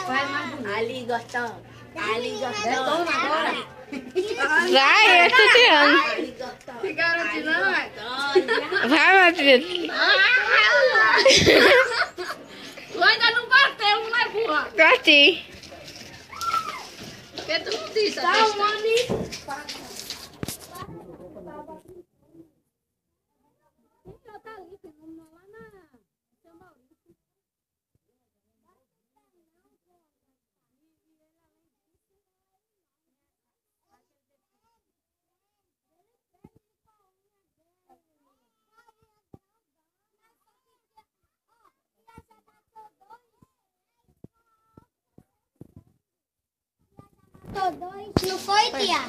Faz mais bonito. Ali gostando. Ali gostando. Toma agora. Vai, eu tô tirando. Ali gostando. Que garoto não é? Vai, Matheus. Tu ainda não bateu, não é burra? Bati. Porque tu não disse. Tá, mami. Não foi, tia?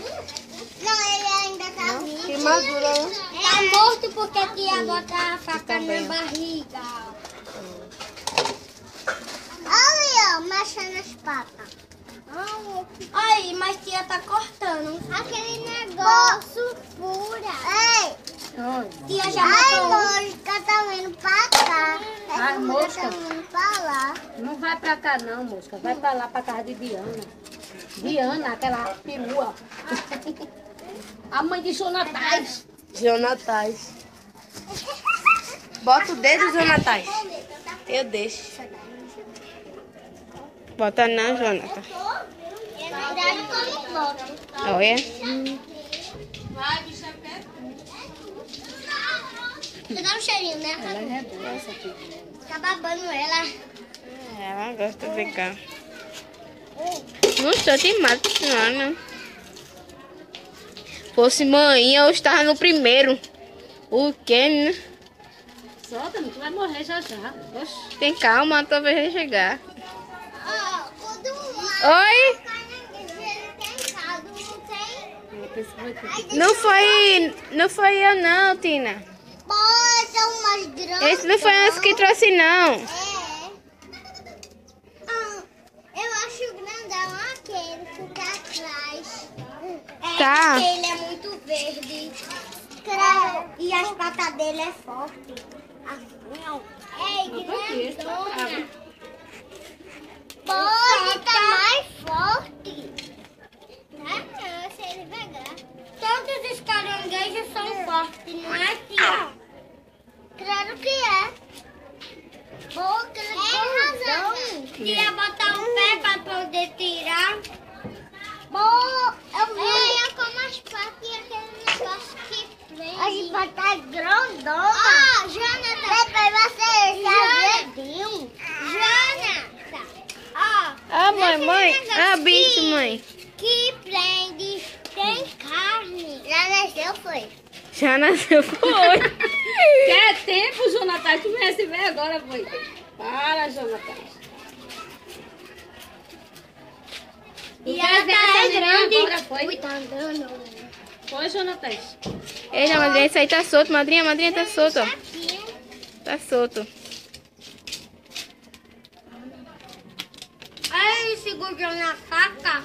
Não, ele ainda tá vivo. Que madura, né? Tá morto porque tia bota a faca na barriga. Olha, machando as patas. Aí, mas tia tá cortando. Aquele negócio fura. Ei, tia já botou. Ai, mosca tá vindo pra cá. Ai, mosca. Tá vindo pra lá. Não vai pra cá não, mosca. Vai pra lá, pra casa de Diana. Diana, aquela perua. A mãe de Jonatas. Jonatas. Bota o dedo, Jonatas. Eu deixo. Bota na Jonathan. Olha. Você dá um cheirinho, né? Ela é boa, essa aqui. Tá babando ela. Ela gosta de brincar. Não estou te matando. Fosse mãe, eu estava no primeiro. O quê, né? Solta, tu vai morrer já já. Oxi. Tem calma, talvez ele chegar. O do Oi? Não foi eu não, Tina. Bota umas grandes. Esse não foi esse que trouxe não. Eu acho grandão aquele que tá atrás. Tá. Ele é muito verde. E as patas dele é forte. Assim, ó. Grandona. Pode tá mais forte. Não, se ele pegar. Todos os caranguejos são fortes, não é, tia? Claro que é. Boca, razão. Queria botar um pé pra poder tirar. Eu como as patas e aquele negócio que prende. As patas grandonas. Jonathan. Depois você verdinho. Jonathan. Ah, mãe. Ah, bicho, mãe. Que prende, tem carne. Já nasceu, foi. Já nasceu, foi. Quer tempo, Jonathan? Tu me receber agora, foi. Para, Jonathan. E ela tá grande. Agora foi. Ui, tá andando. Foi, Jonathan. Ei, madrinha, esse aí tá solto. Madrinha tá solto, ó. Tá solto. Aí ele segurou na faca.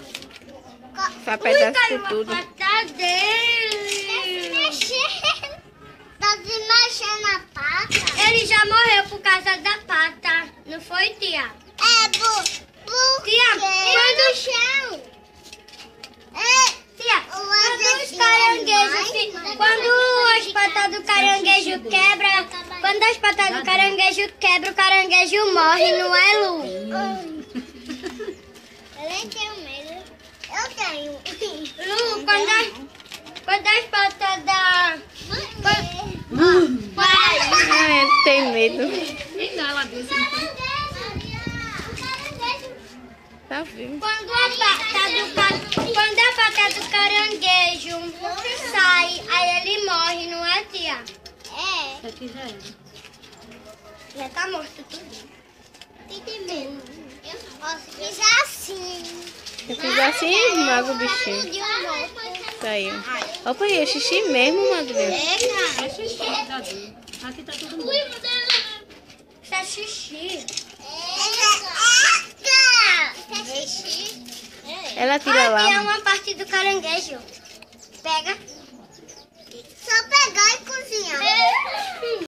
Vai pedaço caiu por tudo. a pata dele. Tá se mexendo. Tá se mexendo a pata. Ele já morreu por causa da pata. Não foi, tia? Tia, quando o chão. Tia, quando os caranguejos... Quando as patas do caranguejo quebra... Quando as patas do caranguejo quebra, o caranguejo morre, não é, Lu? Eu nem tenho medo. Eu tenho. Lu, quando as patas da... Ai, tem medo. Nem dá ela disse. Tá vivo. Quando a pata do caranguejo sai, aí ele morre, não é, tia? Isso aqui já era. Já tá morto tudo. Entendeu? Eu posso fizer assim. Se fizer assim, mago o bichinho. Saiu. Opa, aí, é xixi mesmo, madrinha. É xixi, tá doido. Aqui tá tudo bom. Isso é xixi. Ela tira lá. Aqui é uma parte do caranguejo. Pega. Só pegar e cozinhar.